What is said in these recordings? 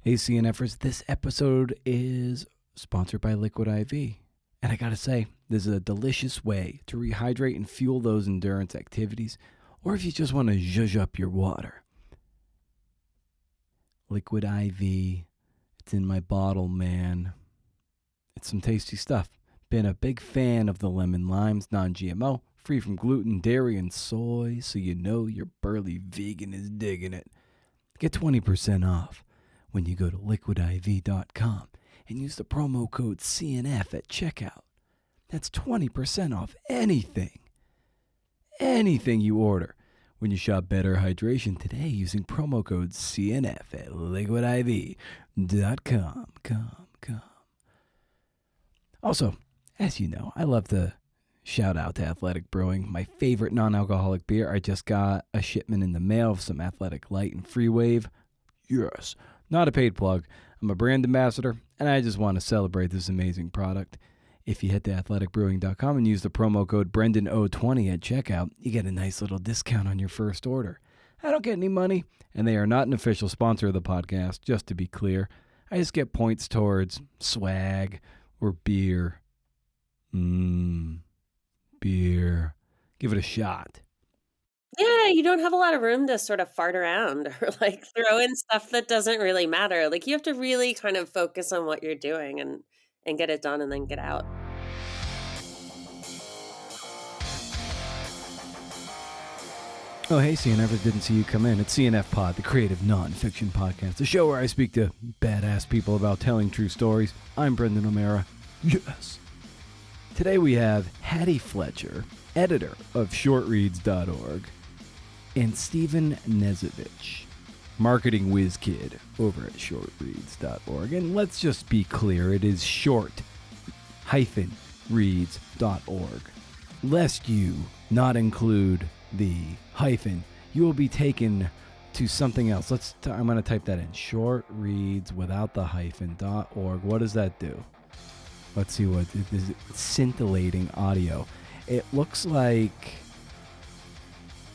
Hey, CNFers, this episode is sponsored by Liquid IV. And I gotta say, this is a delicious way to rehydrate and fuel those endurance activities, or if you just want to zhuzh up your water. Liquid IV, it's in my bottle, man. It's some tasty stuff. Been a big fan of the lemon limes, non-GMO, free from gluten, dairy, and soy, so you know your burly vegan is digging it. Get 20% off when you go to liquidiv.com and use the promo code CNF at checkout. That's 20% off anything you order when you shop Better Hydration today using promo code CNF at liquidiv.com. Also, as you know, I love to shout out to Athletic Brewing, my favorite non-alcoholic beer. I just got a shipment in the mail of some Athletic Light and Free Wave. Yes. Not a paid plug. I'm a brand ambassador, and I just want to celebrate this amazing product. If you head to athleticbrewing.com and use the promo code BrendanO20 at checkout, you get a nice little discount on your first order. I don't get any money, and they are not an official sponsor of the podcast, just to be clear. I just get points towards swag or beer. Beer. Give it a shot. Yeah, you don't have a lot of room to sort of fart around or like throw in stuff that doesn't really matter. Like you have to really kind of focus on what you're doing and get it done and then get out. Oh, hey, CNF, didn't see you come in. It's CNF Pod, the creative nonfiction podcast, a show where I speak to badass people about telling true stories. I'm Brendan O'Mara. Yes. Today we have Hattie Fletcher, editor of shortreads.org, and Stephen Knezovich, marketing whiz kid over at shortreads.org. And let's just be clear, it is short-reads.org. Lest you not include the hyphen, you will be taken to something else. I'm going to type that in. Shortreads without the hyphen.org. What does that do? Let's see what it is. Scintillating audio. It looks like,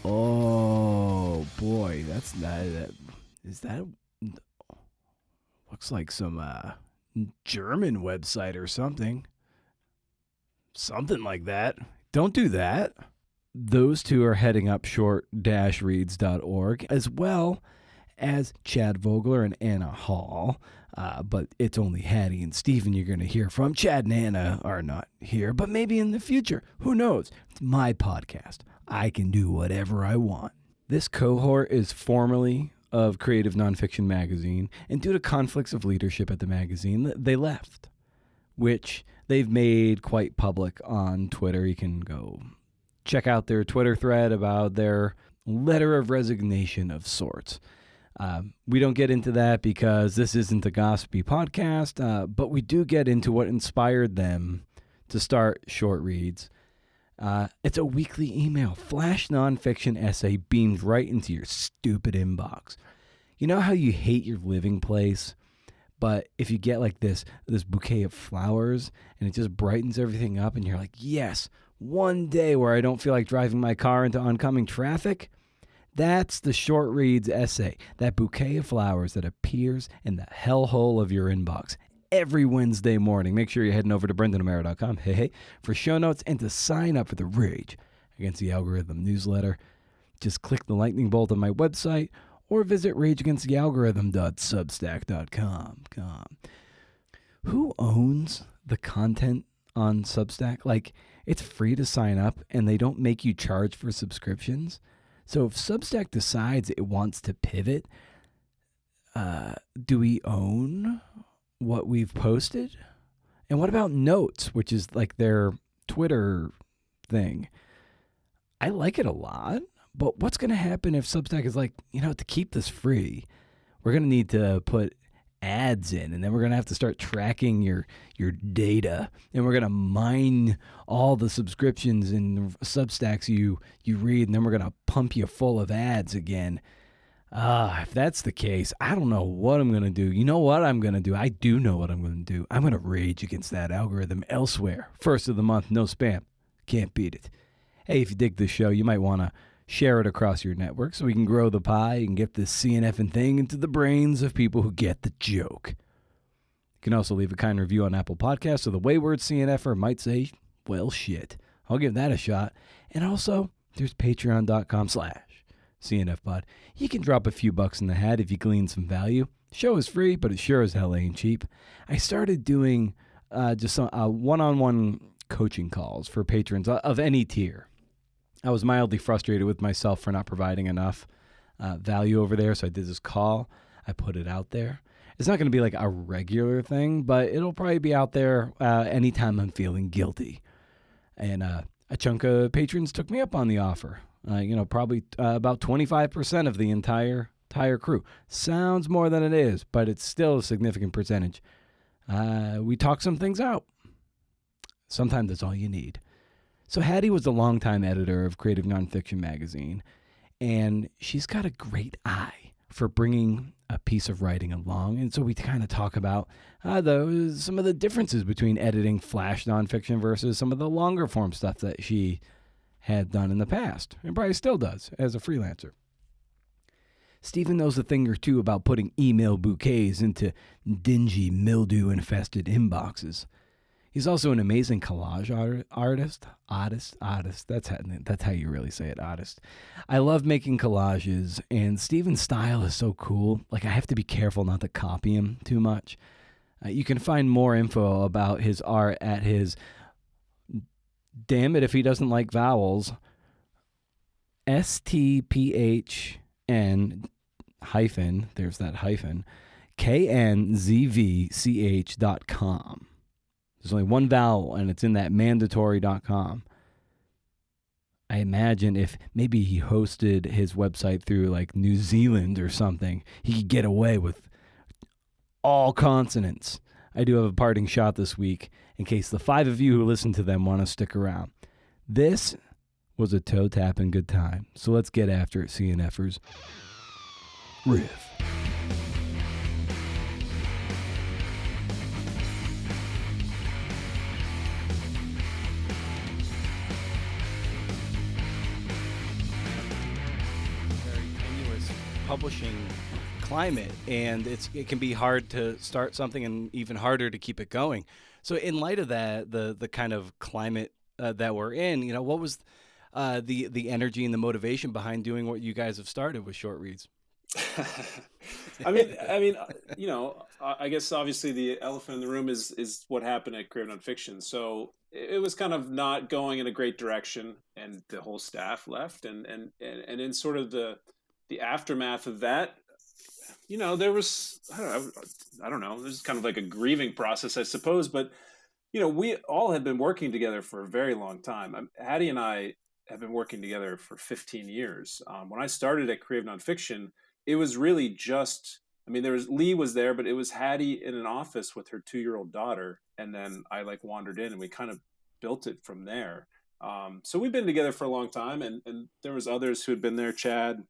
oh boy, that's not that. Is that looks like some German website or something like that. Don't do that. Those two are heading up short-reads.org, as well as Chad Vogler and Anna Hall. But it's only Hattie and Stephen you're going to hear from. Chad and Anna are not here, but maybe in the future. Who knows? It's my podcast. I can do whatever I want. This cohort is formerly of Creative Nonfiction Magazine, and due to conflicts of leadership at the magazine, they left, which they've made quite public on Twitter. You can go check out their Twitter thread about their letter of resignation of sorts. We don't get into that because this isn't a gossipy podcast, but we do get into what inspired them to start Short Reads. It's a weekly email, flash nonfiction essay beamed right into your stupid inbox. You know how you hate your living place, but if you get like this bouquet of flowers and it just brightens everything up and you're like, yes, one day where I don't feel like driving my car into oncoming traffic? That's the Short Reads essay, that bouquet of flowers that appears in the hellhole of your inbox every Wednesday morning. Make sure you're heading over to BrendanO'Mara.com for show notes and to sign up for the Rage Against the Algorithm newsletter. Just click the lightning bolt on my website or visit rageagainstthealgorithm.substack.com. Who owns the content on Substack? Like, it's free to sign up and they don't make you charge for subscriptions. So if Substack decides it wants to pivot, do we own what we've posted? And what about Notes, which is like their Twitter thing? I like it a lot, but what's going to happen if Substack is like, to keep this free, we're going to need to put ads in, and then we're going to have to start tracking your data, and we're going to mine all the subscriptions and Substacks you read, and then we're going to pump you full of ads again. If that's the case, I don't know what I'm going to do. You know what I'm going to do? I do know what I'm going to do. I'm going to rage against that algorithm elsewhere. First of the month, no spam. Can't beat it. Hey, if you dig this show, you might want to Share it across your network so we can grow the pie and get this CNF and thing into the brains of people who get the joke. You can also leave a kind review on Apple Podcasts so the wayward CNFer might say, well, shit. I'll give that a shot. And also, there's patreon.com/CNFpod. You can drop a few bucks in the hat if you glean some value. Show is free, but it sure as hell ain't cheap. I started doing just some one-on-one coaching calls for patrons of any tier. I was mildly frustrated with myself for not providing enough value over there, so I did this call. I put it out there. It's not going to be like a regular thing, but it'll probably be out there anytime I'm feeling guilty. And a chunk of patrons took me up on the offer. Probably about 25% of the entire crew. Sounds more than it is, but it's still a significant percentage. We talked some things out. Sometimes that's all you need. So Hattie was the longtime editor of Creative Nonfiction magazine, and she's got a great eye for bringing a piece of writing along. And so we kind of talk about some of the differences between editing flash nonfiction versus some of the longer form stuff that she had done in the past, and probably still does as a freelancer. Stephen knows a thing or two about putting email bouquets into dingy, mildew-infested inboxes. He's also an amazing collage artist. That's how you really say it, artist. I love making collages, and Stephen's style is so cool. Like, I have to be careful not to copy him too much. You can find more info about his art at his, damn it if he doesn't like vowels, STPHN hyphen, there's that hyphen, KNZVCH.com. There's only one vowel, and it's in that mandatory.com. I imagine if maybe he hosted his website through like New Zealand or something, he could get away with all consonants. I do have a parting shot this week in case the 5 of you who listen to them want to stick around. This was a toe-tapping good time, so let's get after it, CNFers. Riff. Publishing climate, and it can be hard to start something and even harder to keep it going. So in light of that, the kind of climate that we're in, what was the energy and the motivation behind doing what you guys have started with Short Reads? I guess obviously the elephant in the room is what happened at Creative Nonfiction. So it was kind of not going in a great direction, and the whole staff left, and in sort of the aftermath of that, there was, I don't know, there's kind of like a grieving process, I suppose. But, we all had been working together for a very long time. Hattie and I have been working together for 15 years. When I started at Creative Nonfiction, it was really just, Lee was there, but it was Hattie in an office with her 2-year-old daughter. And then I wandered in, and we kind of built it from there. So we've been together for a long time, and there was others who had been there. Chad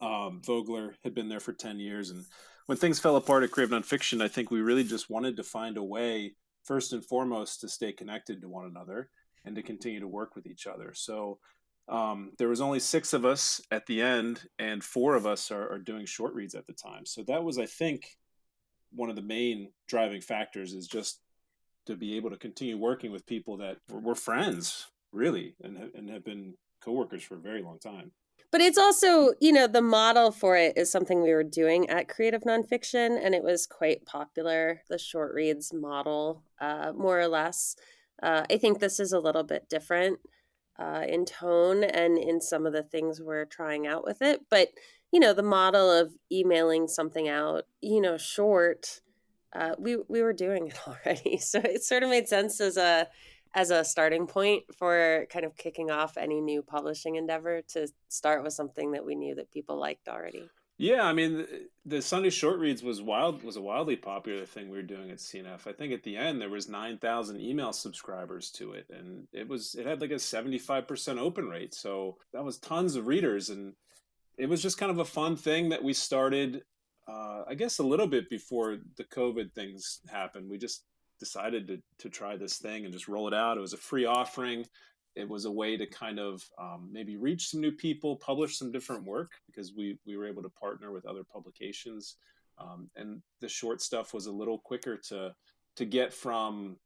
Vogler had been there for 10 years. And when things fell apart at Creative Nonfiction, I think we really just wanted to find a way, first and foremost, to stay connected to one another and to continue to work with each other. So there was only 6 of us at the end, and 4 of us are doing Short Reads at the time. So that was, I think, one of the main driving factors, is just to be able to continue working with people that were friends, really, and have been coworkers for a very long time. But it's also, the model for it is something we were doing at Creative Nonfiction, and it was quite popular, the Short Reads model, more or less. I think this is a little bit different in tone and in some of the things we're trying out with it. But, the model of emailing something out, short, we were doing it already. So it sort of made sense as a starting point for kind of kicking off any new publishing endeavor, to start with something that we knew that people liked already. Yeah, the Sunday Short Reads was a wildly popular thing we were doing at CNF. I think at the end there was 9,000 email subscribers to it, and it had like a 75% open rate. So that was tons of readers, and it was just kind of a fun thing that we started, I guess, a little bit before the COVID things happened. We just decided to try this thing and just roll it out. It was a free offering. it was a way to kind of maybe reach some new people, publish some different work, because we were able to partner with other publications. And the short stuff was a little quicker to get from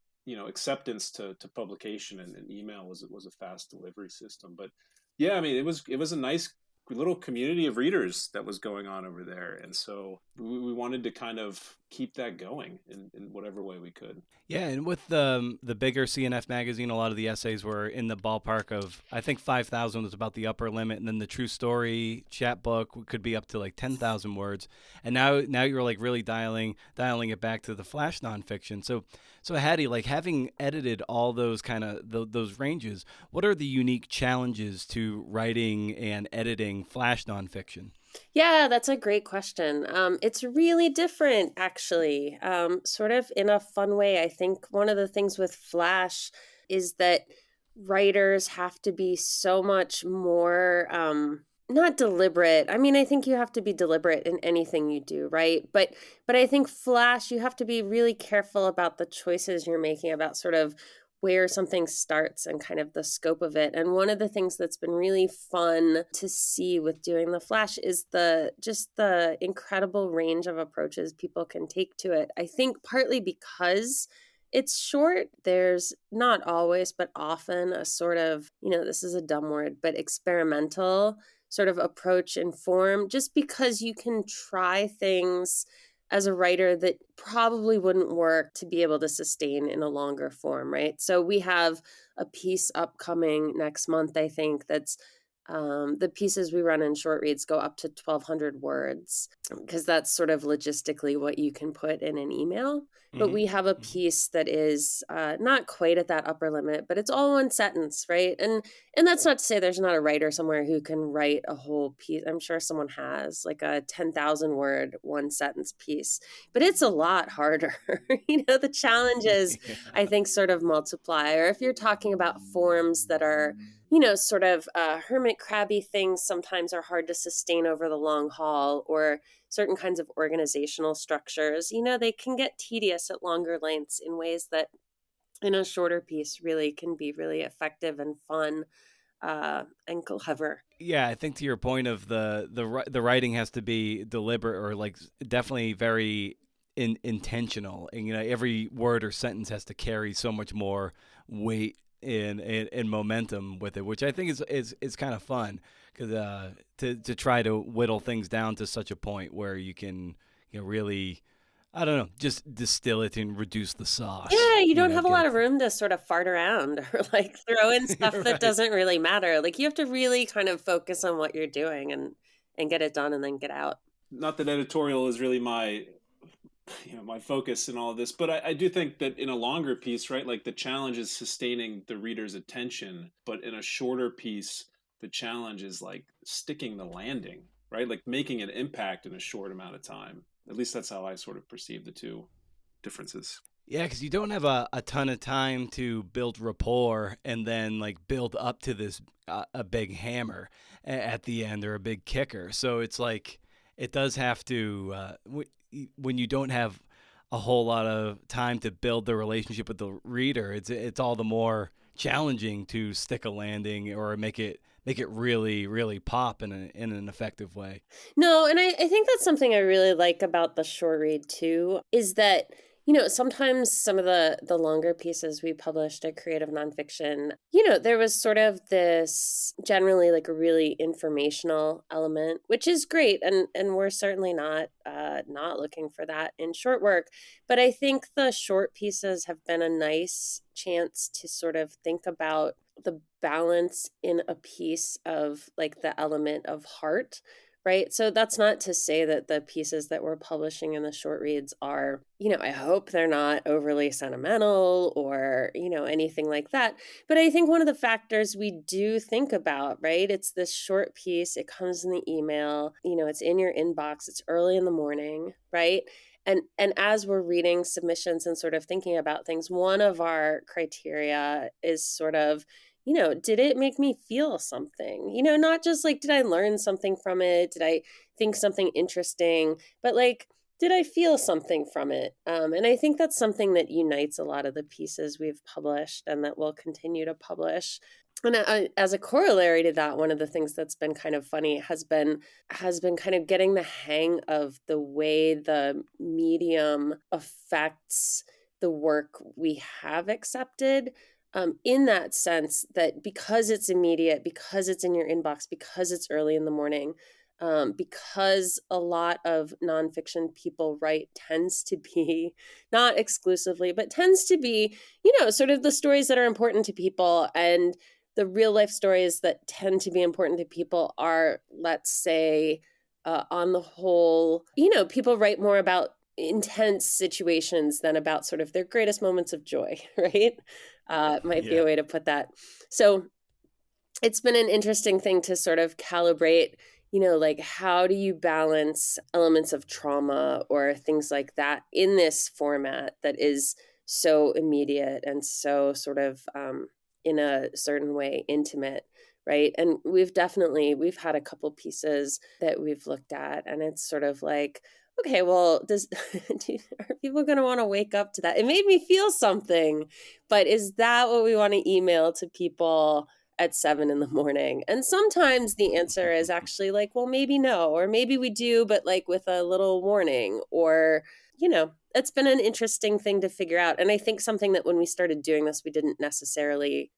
acceptance to publication, and email was a fast delivery system. But yeah, I mean, it was a nice little community of readers that was going on over there, and so we wanted to kind of keep that going in whatever way we could. Yeah, and with the bigger CNF magazine, a lot of the essays were in the ballpark of, I think 5,000 was about the upper limit, and then the True Story chapbook could be up to like 10,000 words. And now you're like really dialing it back to the flash nonfiction. So Hattie, like having edited all those kind of those ranges, what are the unique challenges to writing and editing flash nonfiction? Yeah, that's a great question. It's really different, actually, sort of in a fun way. I think one of the things with Flash is that writers have to be so much more, not deliberate. I mean, I think you have to be deliberate in anything you do, right? But I think Flash, you have to be really careful about the choices you're making, about sort of where something starts and kind of the scope of it. And one of the things that's been really fun to see with doing the Flash is the incredible range of approaches people can take to it. I think partly because it's short, there's not always, but often a sort of, this is a dumb word, but experimental sort of approach and form, just because you can try things as a writer that probably wouldn't work to be able to sustain in a longer form, right? So we have a piece upcoming next month, I think, that's the pieces we run in short reads go up to 1,200 words, because that's sort of logistically what you can put in an email. But we have a piece that is not quite at that upper limit, but it's all one sentence, right? And that's not to say there's not a writer somewhere who can write a whole piece. I'm sure someone has like a 10,000 word, one sentence piece, but it's a lot harder. The challenges, I think, sort of multiply. Or if you're talking about forms that are, sort of hermit crabby things sometimes are hard to sustain over the long haul, or certain kinds of organizational structures, they can get tedious at longer lengths in ways that in a shorter piece really can be really effective and fun and clever. Yeah, I think to your point of the writing has to be deliberate, or like definitely very intentional, and every word or sentence has to carry so much more weight and momentum with it, which I think is kind of fun, because to try to whittle things down to such a point where you can really, I don't know, just distill it and reduce the sauce. Yeah, you don't have a lot of room to sort of fart around or like throw in stuff that doesn't really matter. Like you have to really kind of focus on what you're doing and get it done and then get out. Not that editorial is really my focus in all of this, but I do think that in a longer piece, right, like the challenge is sustaining the reader's attention, but in a shorter piece, the challenge is like sticking the landing, right, like making an impact in a short amount of time. At least that's how I sort of perceive the two differences. Yeah, because you don't have a ton of time to build rapport and then like build up to this a big hammer at the end, or a big kicker. So it's like it does have to when you don't have a whole lot of time to build the relationship with the reader, it's all the more challenging to stick a landing or make it really, really pop in an effective way. No, and I think that's something I really like about the short read too, is that sometimes some of the longer pieces we published at Creative Nonfiction, there was sort of this generally like a really informational element, which is great, and we're certainly not looking for that in short work. But I think the short pieces have been a nice chance to sort of think about the balance in a piece of like the element of heart. Right. So that's not to say that the pieces that we're publishing in the short reads are, I hope they're not overly sentimental or, anything like that. But I think one of the factors we do think about, right, it's this short piece, it comes in the email, it's in your inbox, it's early in the morning, right? And as we're reading submissions and sort of thinking about things, one of our criteria is sort of, did it make me feel something? Not just like, did I learn something from it? Did I think something interesting? But like, did I feel something from it? And I think that's something that unites a lot of the pieces we've published and that we'll continue to publish. And as a corollary to that, one of the things that's been kind of funny has been kind of getting the hang of the way the medium affects the work we have accepted. In that sense, that because it's immediate, because it's in your inbox, because it's early in the morning, because a lot of nonfiction people write tends to be, not exclusively, but tends to be, sort of the stories that are important to people. And the real life stories that tend to be important to people are, let's say, on the whole, people write more about intense situations than about sort of their greatest moments of joy, right? Might be Yeah. a way to put that. So it's been an interesting thing to sort of calibrate, like how do you balance elements of trauma or things like that in this format that is so immediate and so sort of in a certain way intimate, right? And we've had a couple pieces that we've looked at, and it's sort of like, okay, well, are people going to want to wake up to that? It made me feel something, but is that what we want to email to people at 7 in the morning? And sometimes the answer is actually like, well, maybe no, or maybe we do, but like with a little warning, or, it's been an interesting thing to figure out. And I think something that when we started doing this, we didn't necessarily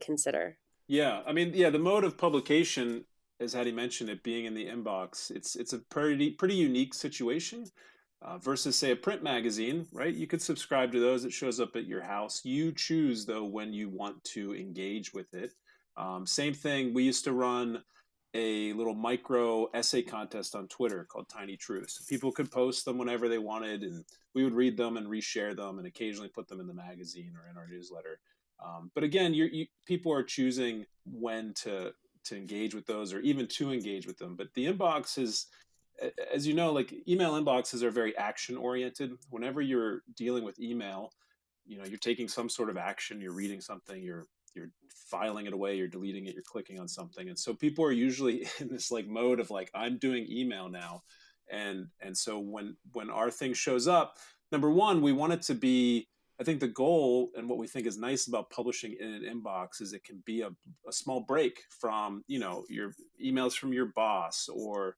consider. Yeah, I mean, yeah, the mode of publication, as Hattie mentioned, it being in the inbox, it's a pretty unique situation versus, say, a print magazine, right? You could subscribe to those; it shows up at your house. You choose though when you want to engage with it. Same thing. We used to run a little micro essay contest on Twitter called Tiny Truths. People could post them whenever they wanted, and we would read them and reshare them, and occasionally put them in the magazine or in our newsletter. But again, people are choosing when to engage with those, or even to engage with them. But the inbox is, as you know, like email inboxes are very action oriented. Whenever you're dealing with email, you're taking some sort of action. You're reading something. You're filing it away. You're deleting it. You're clicking on something. And so people are usually in this like mode of like, I'm doing email now. And so when our thing shows up, number one, we want it to be, I think the goal and what we think is nice about publishing in an inbox is it can be a small break from, your emails from your boss or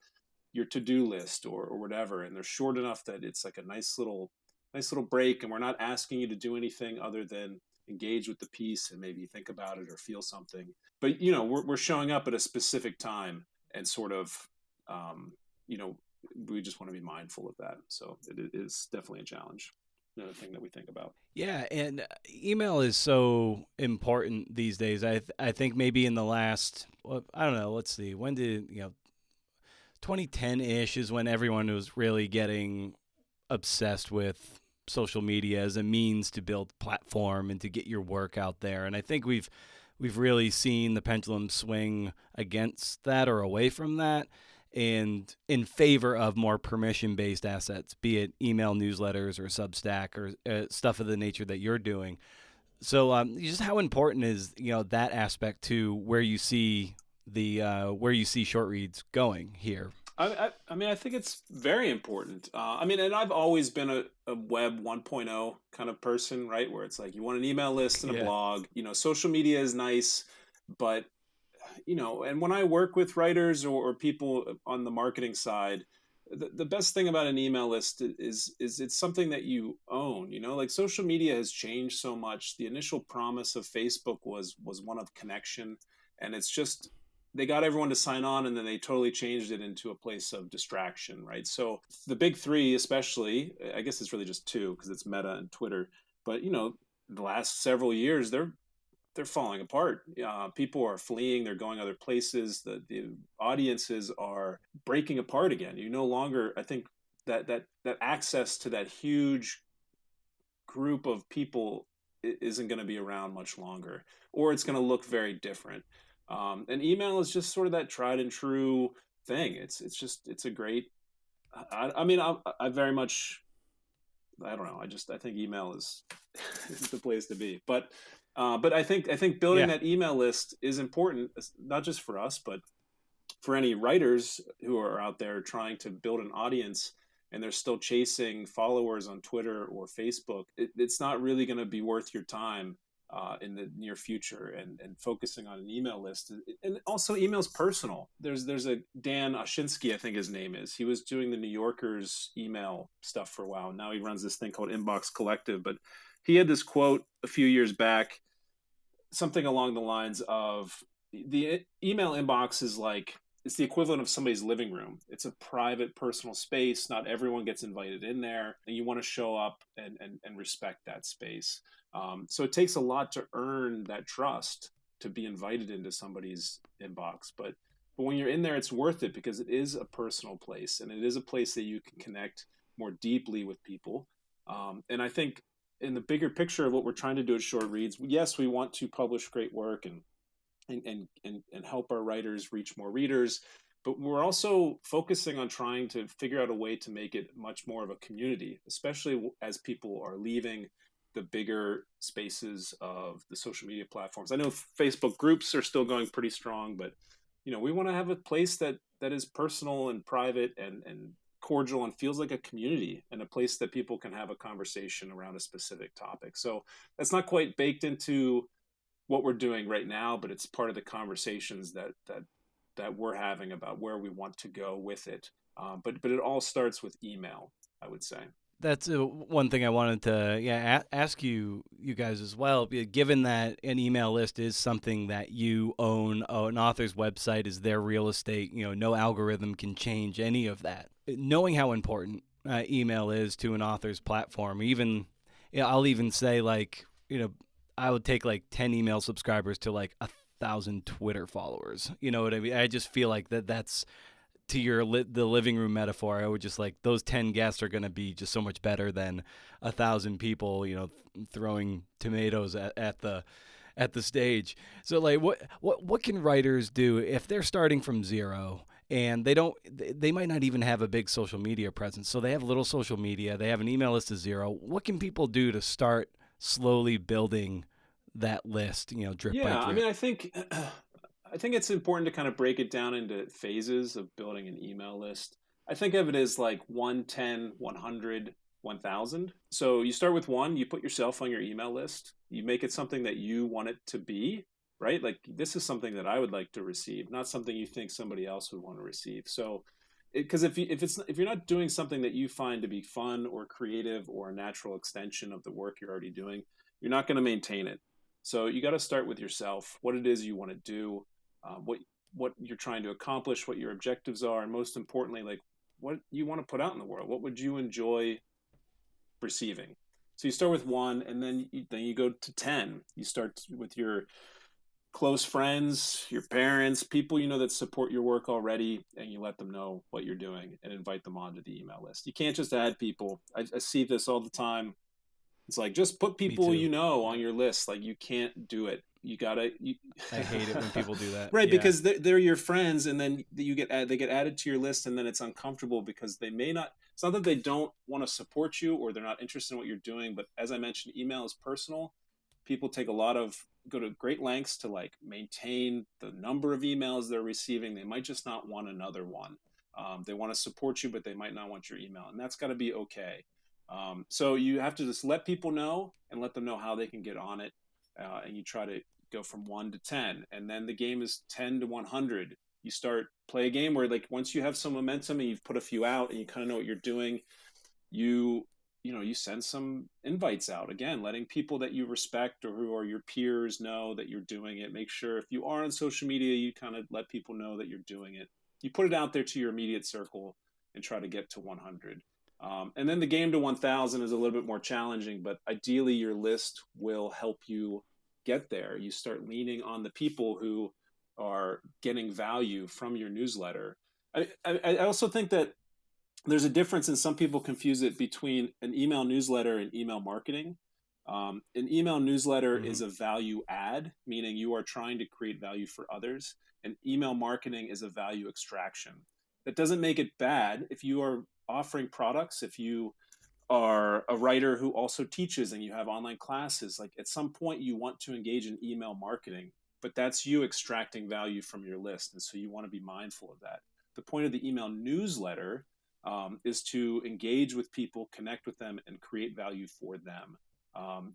your to-do list or whatever. And they're short enough that it's like a nice little break. And we're not asking you to do anything other than engage with the piece and maybe think about it or feel something. But, we're showing up at a specific time and sort of, you know, we just want to be mindful of that. So it is definitely a challenge. Another thing that we think about. Yeah, and email is so important these days. I think maybe in the last, well, I don't know, let's see, when did, 2010-ish is when everyone was really getting obsessed with social media as a means to build platform and to get your work out there. And I think we've really seen the pendulum swing against that or away from that and in favor of more permission-based assets, be it email newsletters or Substack or stuff of the nature that you're doing. So just how important is, that aspect to where you see short reads going here? I mean, I think it's very important. And I've always been a web 1.0 kind of person, right? Where it's like you want an email list and a Yeah. blog. Social media is nice, but and when I work with writers or people on the marketing side, the best thing about an email list is it's something that you own. Like social media has changed so much. The initial promise of Facebook was one of connection, and it's just they got everyone to sign on, and then they totally changed it into a place of distraction, right? So the big three, especially, I guess it's really just two because it's Meta and Twitter, but the last several years they're falling apart. People are fleeing. They're going other places. The audiences are breaking apart again. You no longer, I think, that access to that huge group of people isn't going to be around much longer, or it's going to look very different. And email is just sort of that tried and true thing. It's a great. I very much. I don't know. I think email is is the place to be. But I think building Yeah. that email list is important, not just for us, but for any writers who are out there trying to build an audience and they're still chasing followers on Twitter or Facebook. It's not really going to be worth your time in the near future, and focusing on an email list. And also email's personal. There's a Dan Oshinsky, I think his name is. He was doing the New Yorker's email stuff for a while. Now he runs this thing called Inbox Collective. But he had this quote a few years back, something along the lines of, the email inbox is like, it's the equivalent of somebody's living room. It's a private, personal space. Not everyone gets invited in there, and you want to show up and respect that space. So it takes a lot to earn that trust to be invited into somebody's inbox. But when you're in there, it's worth it, because it is a personal place, and it is a place that you can connect more deeply with people. And I think in the bigger picture of what we're trying to do at Short Reads, yes, we want to publish great work and help our writers reach more readers, but we're also focusing on trying to figure out a way to make it much more of a community, especially as people are leaving the bigger spaces of the social media platforms. I know Facebook groups are still going pretty strong, but we want to have a place that is personal and private and cordial and feels like a community, and a place that people can have a conversation around a specific topic. So that's not quite baked into what we're doing right now, but it's part of the conversations that we're having about where we want to go with it. But it all starts with email, I would say. That's one thing I wanted to ask you guys as well. Given that an email list is something that you own, an author's website is their real estate. No algorithm can change any of that. Knowing how important email is to an author's platform, I'll even say I would take 10 email subscribers to 1,000 Twitter followers. You know what I mean? I just feel like that's, to the living room metaphor, I would just those 10 guests are going to be just so much better than 1,000 people, throwing tomatoes at the stage. So what can writers do if they're starting from zero and they might not even have a big social media presence? So they have little social media, they have an email list of zero. What can people do to start slowly building that list, drip by drip? I mean, I think it's important to kind of break it down into phases of building an email list. I think of it as 1, 10, 100, 1,000. So you start with 1, you put yourself on your email list, you make it something that you want it to be, right? This is something that I would like to receive, not something you think somebody else would want to receive. So, because if you're not doing something that you find to be fun or creative or a natural extension of the work you're already doing, you're not going to maintain it. So you got to start with yourself, what it is you want to do, what you're trying to accomplish, what your objectives are, and most importantly, what you want to put out in the world. What would you enjoy receiving? So you start with 1, and then you go to 10. You start with your close friends, your parents, people that support your work already, and you let them know what you're doing and invite them onto the email list. You can't just add people. I see this all the time. It's just put people on your list. You can't do it. You gotta. I hate it when people do that. Right, yeah. Because they're your friends, and then they get added to your list, and then it's uncomfortable because they may not. It's not that they don't want to support you or they're not interested in what you're doing, but as I mentioned, email is personal. People go to great lengths to maintain the number of emails they're receiving. They might just not want another one. They want to support you, but they might not want your email, and that's got to be okay. So you have to just let people know and let them know how they can get on it. And you try to go from 1 to 10, and then the game is 10 to 100. You play a game where once you have some momentum and you've put a few out and you kind of know what you're doing, you send some invites out, again, letting people that you respect or who are your peers know that you're doing it. Make sure if you are on social media, you kind of let people know that you're doing it. You put it out there to your immediate circle and try to get to 100. And then the game to 1,000 is a little bit more challenging, but ideally your list will help you get there. You start leaning on the people who are getting value from your newsletter. I also think that there's a difference, and some people confuse it between an email newsletter and email marketing. An email newsletter is a value add, meaning you are trying to create value for others. And email marketing is a value extraction. That doesn't make it bad. If you are offering products, if you are a writer who also teaches and you have online classes, at some point you want to engage in email marketing, but that's you extracting value from your list. And so you want to be mindful of that. The point of the email newsletter is to engage with people, connect with them, and create value for them.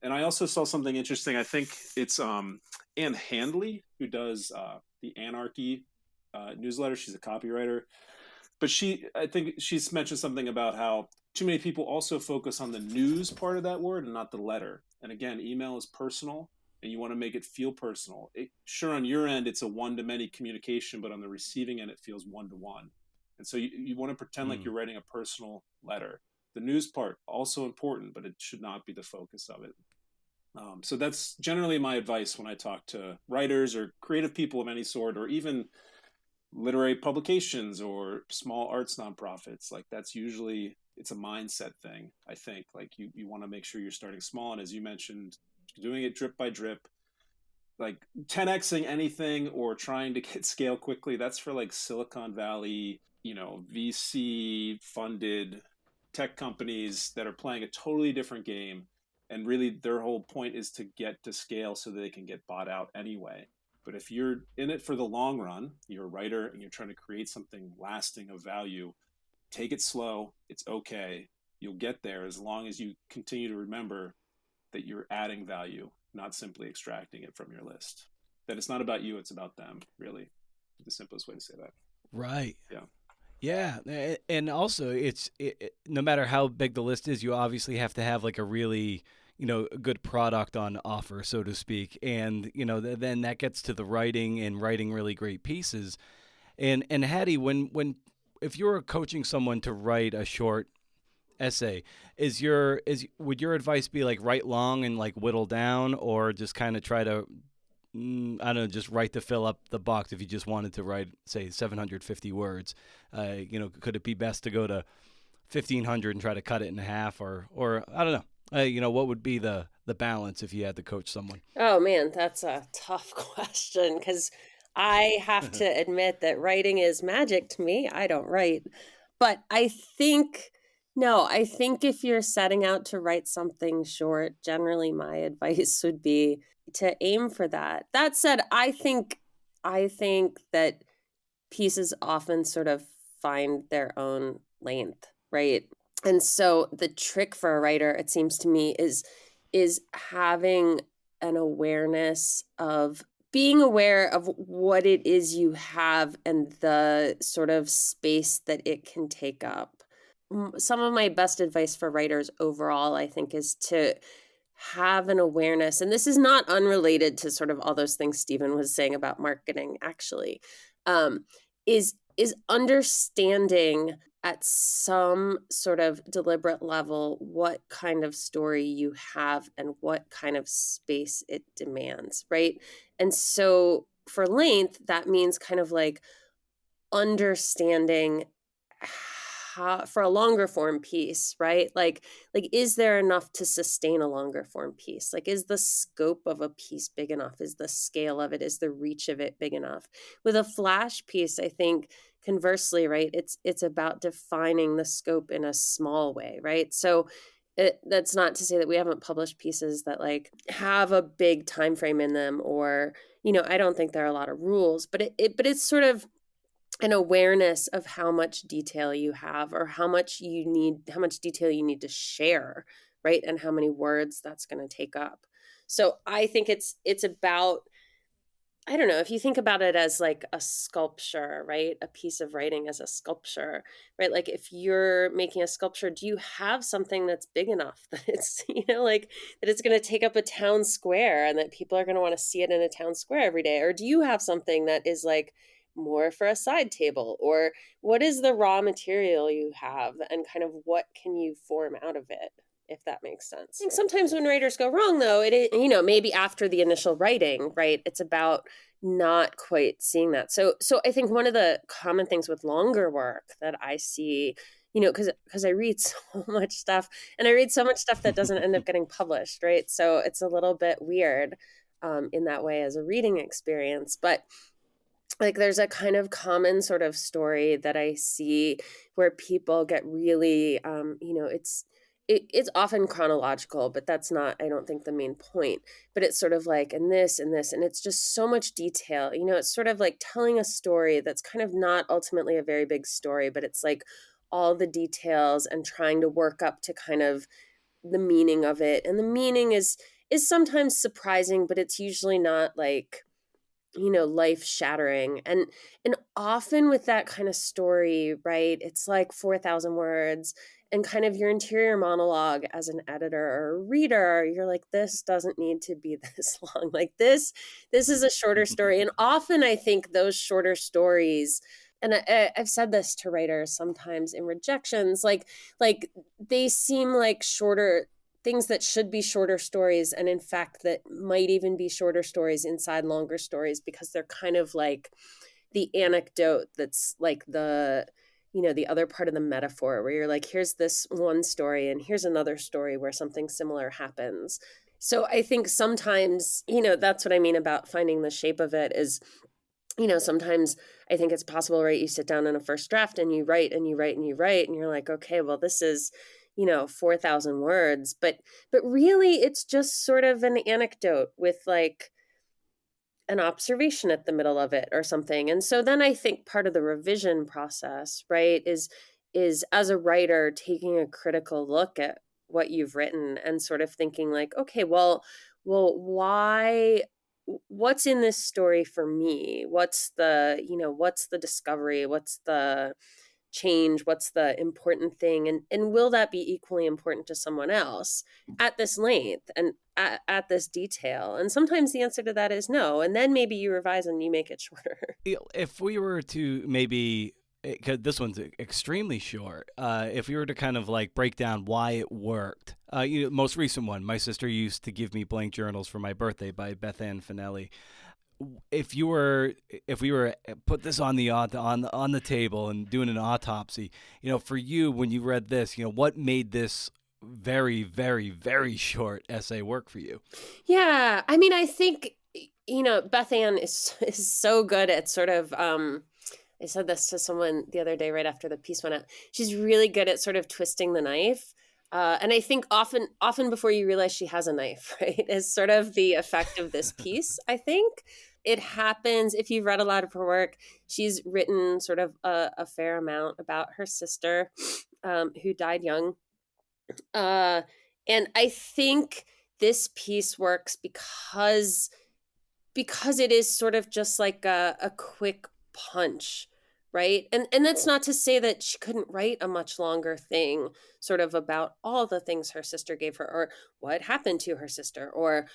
And I also saw something interesting. I think it's Anne Handley, who does the Anarchy newsletter. She's a copywriter, but I think she's mentioned something about how too many people also focus on the news part of that word and not the letter. And again, email is personal, and you want to make it feel personal. Sure, on your end, it's a one-to-many communication, but on the receiving end, it feels one-to-one. And so you want to pretend like you're writing a personal letter. The news part, also important, but it should not be the focus of it. So that's generally my advice when I talk to writers or creative people of any sort, or even literary publications or small arts nonprofits. Like that's usually, it's a mindset thing. I think like you want to make sure you're starting small. And as you mentioned, doing it drip by drip, like 10xing anything or trying to get scale quickly. That's for like Silicon Valley, VC funded tech companies that are playing a totally different game. And really their whole point is to get to scale so that they can get bought out anyway. But if you're in it for the long run, you're a writer and you're trying to create something lasting of value, take it slow. It's okay. You'll get there as long as you continue to remember that you're adding value, not simply extracting it from your list. That it's not about you, it's about them, really. The simplest way to say that. Right. Yeah. Yeah, and also no matter how big the list is, you obviously have to have like a really a good product on offer, so to speak, and then that gets to the writing and writing really great pieces. And Hattie, when if you're coaching someone to write a short essay, would your advice be like write long and like whittle down, or just kind of try to I don't know, just write to fill up the box if you just wanted to write, say, 750 words? Could it be best to go to 1,500 and try to cut it in half, or I don't know. What would be the balance if you had to coach someone? Oh man, that's a tough question because I have to admit that writing is magic to me. I don't write. But I think if you're setting out to write something short, generally my advice would be to aim for that. That said, I think that pieces often sort of find their own length, right? And so the trick for a writer, it seems to me, is having an awareness of being aware of what it is you have and the sort of space that it can take up. Some of my best advice for writers overall, I think, is to have an awareness, and this is not unrelated to sort of all those things Stephen was saying about marketing, actually, is understanding at some sort of deliberate level what kind of story you have and what kind of space it demands, right? And so for length, that means kind of like understanding how, for a longer form piece, right? Like is there enough to sustain a longer form piece? Like is the scope of a piece big enough? Is the scale of it, is the reach of it big enough? With a flash piece, I think conversely, right, it's about defining the scope in a small way, right? So that's not to say that we haven't published pieces that like have a big time frame in them, or I don't think there are a lot of rules, but it's sort of an awareness of how much detail you have, or how much detail you need to share, right? And how many words that's going to take up. So I think it's about, I don't know, if you think about it as like a sculpture, right? A piece of writing as a sculpture, right? Like if you're making a sculpture, do you have something that's big enough that it's, like that it's going to take up a town square and that people are going to want to see it in a town square every day? Or do you have something that is like more for a side table? Or what is the raw material you have and kind of what can you form out of it? If that makes sense. I think sometimes when writers go wrong, though, maybe after the initial writing, right, it's about not quite seeing that. So I think one of the common things with longer work that I see, because I read so much stuff, and I read so much stuff that doesn't end up getting published, right? So it's a little bit weird in that way as a reading experience. But like there's a kind of common sort of story that I see where people get really, it's often chronological, but that's not, I don't think, the main point. But it's sort of like, and this, and this, and it's just so much detail. It's sort of like telling a story that's kind of not ultimately a very big story, but it's like all the details and trying to work up to kind of the meaning of it. And the meaning is sometimes surprising, but it's usually not like, life shattering. And often with that kind of story, right, it's like 4,000 words, and kind of your interior monologue as an editor or a reader, you're like, this doesn't need to be this long. Like this is a shorter story. And often I think those shorter stories, and I've said this to writers sometimes in rejections, like they seem like shorter things that should be shorter stories, and in fact that might even be shorter stories inside longer stories, because they're kind of like the anecdote that's like the the other part of the metaphor, where you're like, here's this one story and here's another story where something similar happens. So I think sometimes, that's what I mean about finding the shape of it is, sometimes I think it's possible, right? You sit down in a first draft and you write and you write and you write, and you're like, okay, well, this is, 4,000 words, but really it's just sort of an anecdote with like an observation at the middle of it or something. And so then I think part of the revision process, right, is as a writer taking a critical look at what you've written and sort of thinking like, okay, well, why, what's in this story for me? What's the discovery? What's the change? What's the important thing? And will that be equally important to someone else at this length and at this detail? And sometimes the answer to that is no. And then maybe you revise and you make it shorter. If we were to maybe, because this one's extremely short, if we were to kind of like break down why it worked, most recent one, my sister used to give me blank journals for my birthday by Beth Ann Finelli. If we were put this on the table and doing an autopsy, for you, when you read this, what made this very, very, very short essay work for you? Yeah, I mean, I think Beth Ann is so good at sort of. I said this to someone the other day right after the piece went out. She's really good at sort of twisting the knife. And I think often before you realize she has a knife, right, is sort of the effect of this piece, I think. It happens, if you've read a lot of her work, she's written sort of a fair amount about her sister who died young. And I think this piece works because it is sort of just like a quick punch, right? And that's not to say that she couldn't write a much longer thing sort of about all the things her sister gave her, or what happened to her sister, or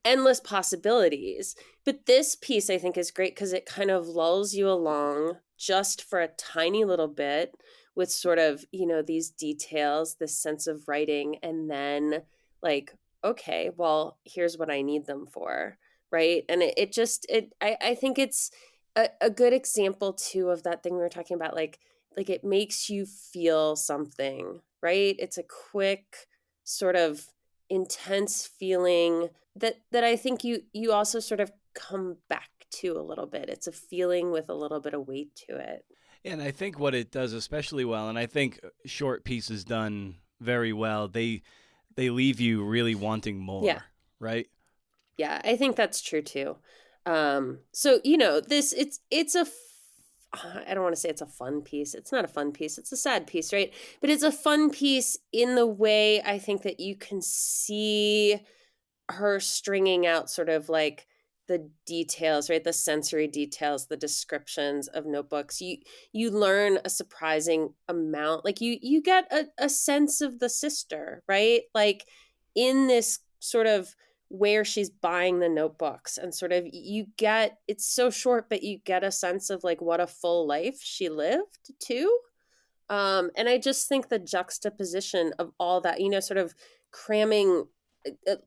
endless possibilities. But this piece I think is great because it kind of lulls you along just for a tiny little bit with sort of, these details, this sense of writing, and then like, okay, well, here's what I need them for, right? And I think it's a good example too of that thing we were talking about, like it makes you feel something, right? It's a quick sort of intense feeling that I think you also sort of come back to a little bit. It's a feeling with a little bit of weight to it. And I think what it does especially well, and I think short pieces done very well, they leave you really wanting more. Yeah. Right? Yeah, I think that's true too. So this it's a I don't want to say it's a fun piece. It's not a fun piece. It's a sad piece, right? But it's a fun piece in the way I think that you can see her stringing out sort of like the details, right? The sensory details, the descriptions of notebooks. You learn a surprising amount. Like you get a sense of the sister, right? Like in this sort of where she's buying the notebooks, and sort of you get, it's so short, but you get a sense of like what a full life she lived too. And I just think the juxtaposition of all that, sort of cramming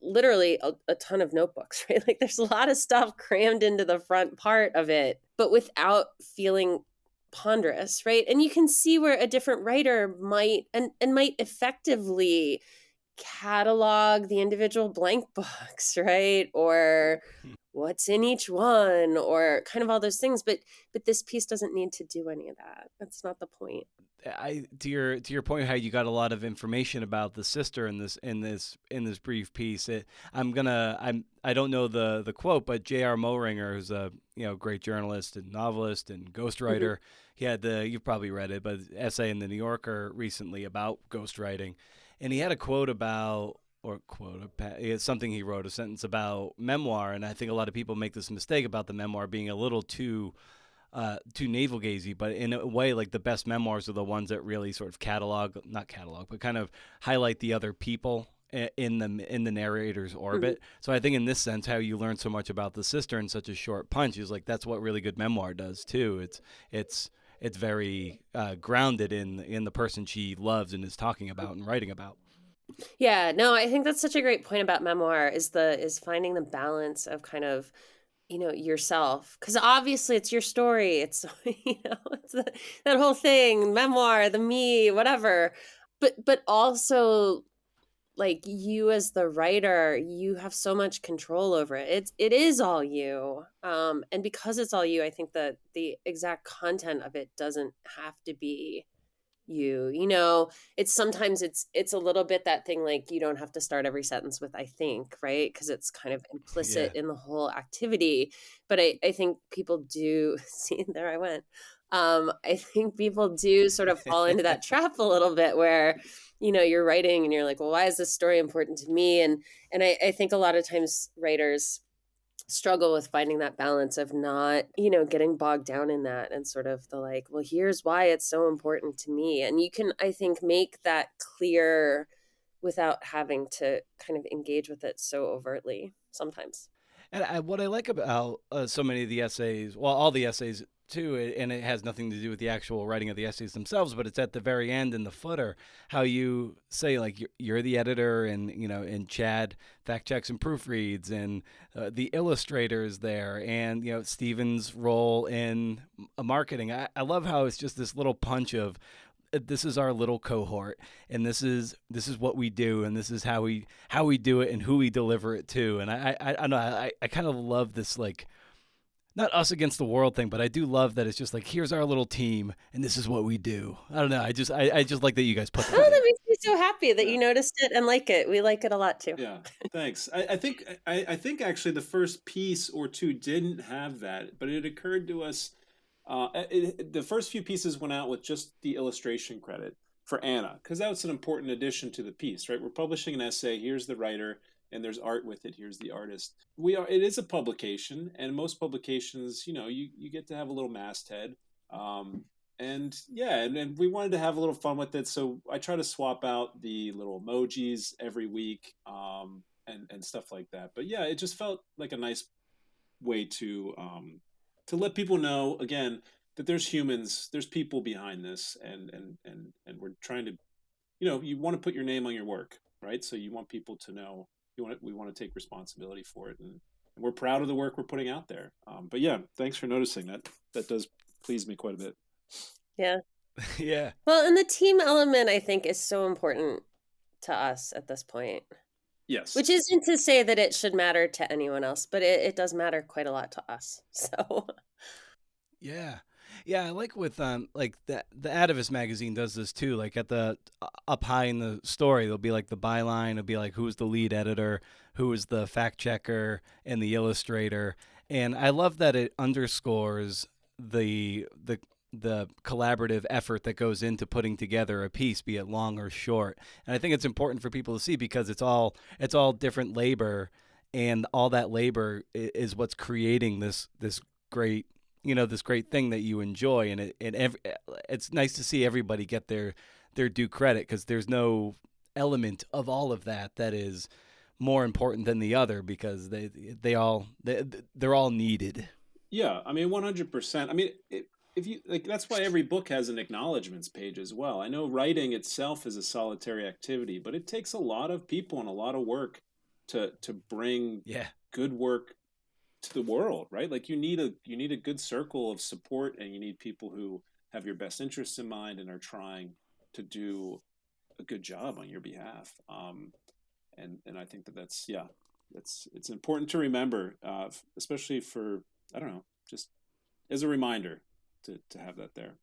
literally a ton of notebooks, right? Like there's a lot of stuff crammed into the front part of it, but without feeling ponderous, right? And you can see where a different writer might and might effectively catalog the individual blank books, right? Or what's in each one, or kind of all those things. But this piece doesn't need to do any of that. That's not the point. To your point, how you got a lot of information about the sister in this brief piece. I don't know the quote, but J.R. Moehringer, who's a great journalist and novelist and ghostwriter, he had you've probably read it, but essay in the New Yorker recently about ghostwriting, and he had a quote about it's something he wrote, a sentence about memoir, and I think a lot of people make this mistake about the memoir being a little too navel gazing, but in a way, like the best memoirs are the ones that really sort of not catalog, but kind of highlight the other people in the narrator's orbit. So I think in this sense, how you learn so much about the sister in such a short punch is like that's what really good memoir does too. It's very grounded in the person she loves and is talking about and writing about. Yeah, no, I think that's such a great point about memoir is finding the balance of kind of yourself, because obviously it's your story, it's it's that whole thing, memoir, the me, whatever, but also like you as the writer, you have so much control over it. It is all you, and because it's all you, I think that the exact content of it doesn't have to be it's sometimes it's a little bit that thing, like you don't have to start every sentence with I think, right? Because it's kind of implicit in the whole activity. But I think people do see, there I went. I think people do sort of fall into that trap a little bit where you're writing and you're like, well, why is this story important to me? And I think a lot of times writers struggle with finding that balance of not, getting bogged down in that, and sort of the like, well, here's why it's so important to me. And you can, I think, make that clear without having to kind of engage with it so overtly sometimes. And what I like about so many of the essays, well, all the essays too, and it has nothing to do with the actual writing of the essays themselves, but it's at the very end in the footer, how you say like you're the editor, and Chad fact checks and proofreads, and the illustrator is there, and Steven's role in marketing. I love how it's just this little punch of this is our little cohort, and this is what we do, and this is how we do it and who we deliver it to. And I don't know, I kind of love this, like, not us against the world thing, but I do love that it's just like, here's our little team and this is what we do. I don't know, I just like that you guys put that. Oh, that makes me so happy that you noticed it and like it. We like it a lot too. Yeah, thanks. I think actually the first piece or two didn't have that, but it occurred to us. The first few pieces went out with just the illustration credit for Anna, because that was an important addition to the piece, right? We're publishing an essay. Here's the writer, and there's art with it. Here's the artist. It is a publication, and most publications, you get to have a little masthead, and we wanted to have a little fun with it. So I try to swap out the little emojis every week, and stuff like that. But yeah, it just felt like a nice way to let people know, again, that there's humans, there's people behind this, and we're trying to, you want to put your name on your work, right? So you want people to know, we want to take responsibility for it, and we're proud of the work we're putting out there. But yeah, thanks for noticing that. That does please me quite a bit. Yeah. Yeah. Well, and the team element, I think, is so important to us at this point. Yes. Which isn't to say that it should matter to anyone else, but it does matter quite a lot to us. So yeah. I like with like the Atavist magazine does this too. Like at the up high in the story, there'll be like the byline. It'll be like who's the lead editor, who is the fact checker, and the illustrator. And I love that it underscores the collaborative effort that goes into putting together a piece, be it long or short. And I think it's important for people to see, because it's all different labor, and all that labor is what's creating this great this great thing that you enjoy. And it's nice to see everybody get their due credit, because there's no element of all of that is more important than the other, because they're all needed. Yeah, I mean, 100%. I mean, if you like, that's why every book has an acknowledgments page as well. I know writing itself is a solitary activity, but it takes a lot of people and a lot of work to bring good work to the world, right? Like you need a good circle of support, and you need people who have your best interests in mind and are trying to do a good job on your behalf. And I think that's it's important to remember, especially for, I don't know, just as a reminder to have that there.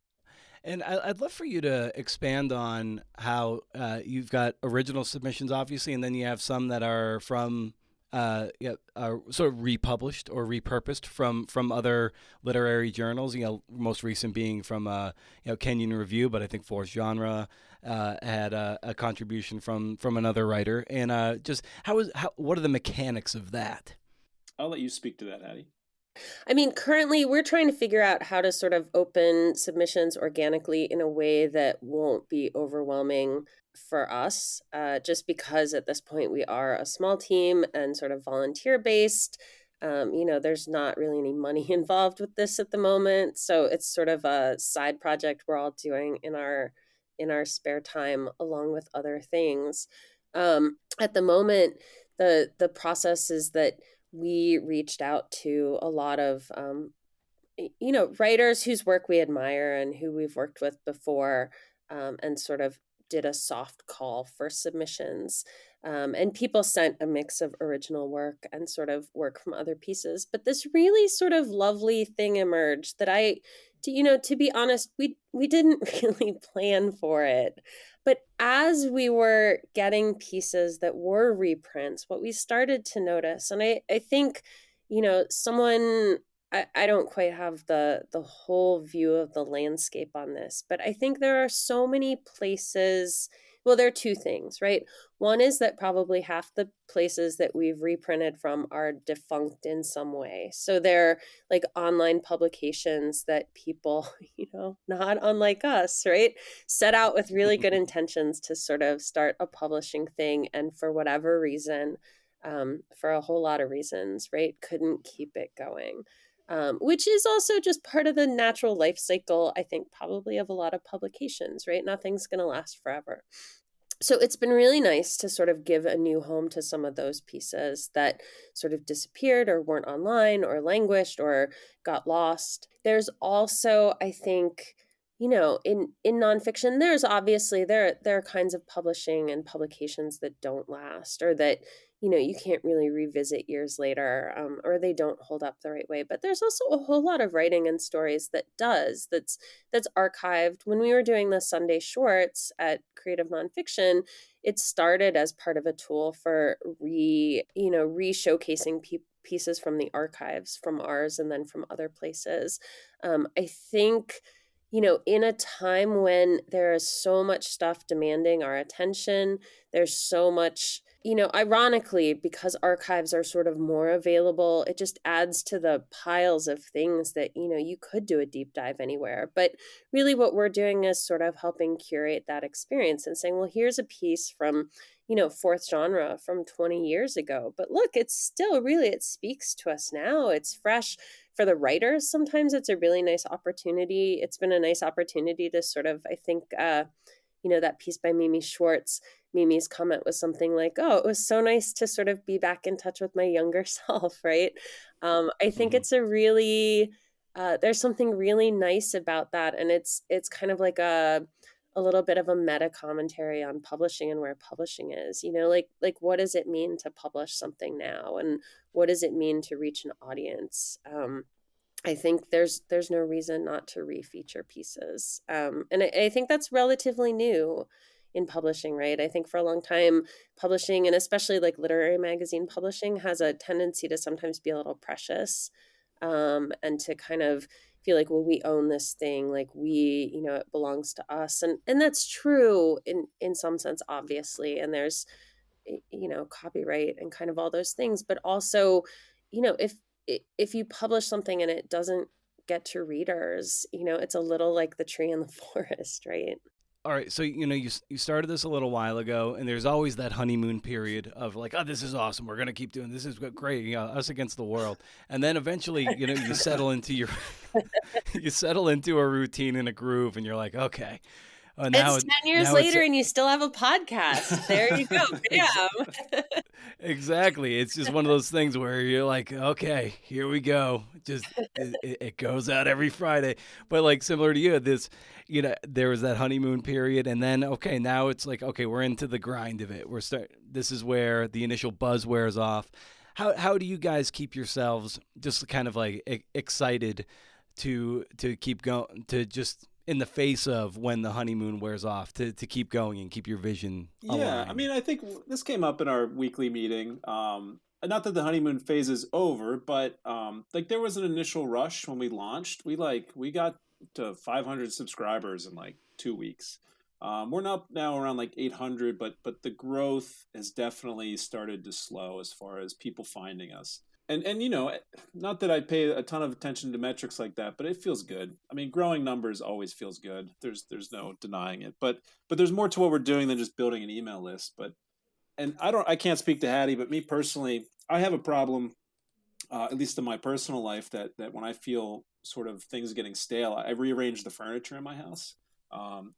And I'd love for you to expand on how you've got original submissions, obviously, and then you have some that are from are sort of republished or repurposed from other literary journals. Most recent being from Kenyon Review, but I think Fourth Genre had a contribution from another writer. And just what are the mechanics of that? I'll let you speak to that, Hattie. I mean, currently we're trying to figure out how to sort of open submissions organically in a way that won't be overwhelming for us, just because at this point we are a small team and sort of volunteer based. There's not really any money involved with this at the moment, so it's sort of a side project we're all doing in our spare time along with other things. At the moment, the process is that we reached out to a lot of writers whose work we admire and who we've worked with before, and sort of did a soft call for submissions. And people sent a mix of original work and sort of work from other pieces. But this really sort of lovely thing emerged that to be honest, we didn't really plan for it. But as we were getting pieces that were reprints, what we started to notice, and I think, someone, I don't quite have the whole view of the landscape on this, but I think there are so many places. Well, there are two things, right? One is that probably half the places that we've reprinted from are defunct in some way. So they're like online publications that people, not unlike us, right, set out with really good intentions to sort of start a publishing thing. And for whatever reason, for a whole lot of reasons, right, couldn't keep it going. Which is also just part of the natural life cycle, I think, probably of a lot of publications, right? Nothing's going to last forever. So it's been really nice to sort of give a new home to some of those pieces that sort of disappeared or weren't online or languished or got lost. There's also, I think, in nonfiction, there's obviously there are kinds of publishing and publications that don't last, or that you can't really revisit years later, or they don't hold up the right way. But there's also a whole lot of writing and stories that's archived. When we were doing the Sunday shorts at Creative Nonfiction, it started as part of a tool for re-showcasing pieces from the archives, from ours and then from other places. I think, in a time when there is so much stuff demanding our attention, there's so much, ironically, because archives are sort of more available, it just adds to the piles of things that, you could do a deep dive anywhere. But really what we're doing is sort of helping curate that experience and saying, well, here's a piece from, Fourth Genre from 20 years ago. But look, it's still really, it speaks to us now. It's fresh. For the writers, sometimes it's a really nice opportunity. It's been a nice opportunity to sort of, I think, that piece by Mimi Schwartz, Mimi's comment was something like, oh, it was so nice to sort of be back in touch with my younger self, right? I think it's a really, there's something really nice about that. And it's kind of like a little bit of a meta commentary on publishing and where publishing is, like what does it mean to publish something now? And what does it mean to reach an audience? I think there's no reason not to refeature pieces. And I think that's relatively new in publishing, right? I think for a long time, publishing, and especially like literary magazine publishing, has a tendency to sometimes be a little precious, and to kind of feel like, well, we own this thing, like it belongs to us. And that's true in some sense, obviously. And there's, copyright and kind of all those things. But also, if you publish something and it doesn't get to readers, it's a little like the tree in the forest, right? All right, so you started this a little while ago, and there's always that honeymoon period of like, oh, this is awesome, we're gonna keep doing this, is great, us against the world, and then eventually, you settle into you settle into a routine and a groove, and you're like, okay, Now It's 10 years now it's later and you still have a podcast. There you go. Bam. exactly. It's just one of those things where you're like, okay, here we go. Just it goes out every Friday. But like similar to you, there was that honeymoon period, and then okay, now it's like okay, we're into the grind of it. This is where the initial buzz wears off. How do you guys keep yourselves just kind of like excited to keep going, to just in the face of when the honeymoon wears off, to keep going and keep your vision Yeah, I aligned? mean, I think this came up in our weekly meeting. Not that the honeymoon phase is over, but like there was an initial rush when we launched. We got to 500 subscribers in like 2 weeks. We're not now around like 800, but the growth has definitely started to slow as far as people finding us. And not that I pay a ton of attention to metrics like that, but it feels good. I mean, growing numbers always feels good. There's no denying it. But there's more to what we're doing than just building an email list. But and I can't speak to Hattie, but me personally, I have a problem, at least in my personal life, that when I feel sort of things getting stale, I rearrange the furniture in my house.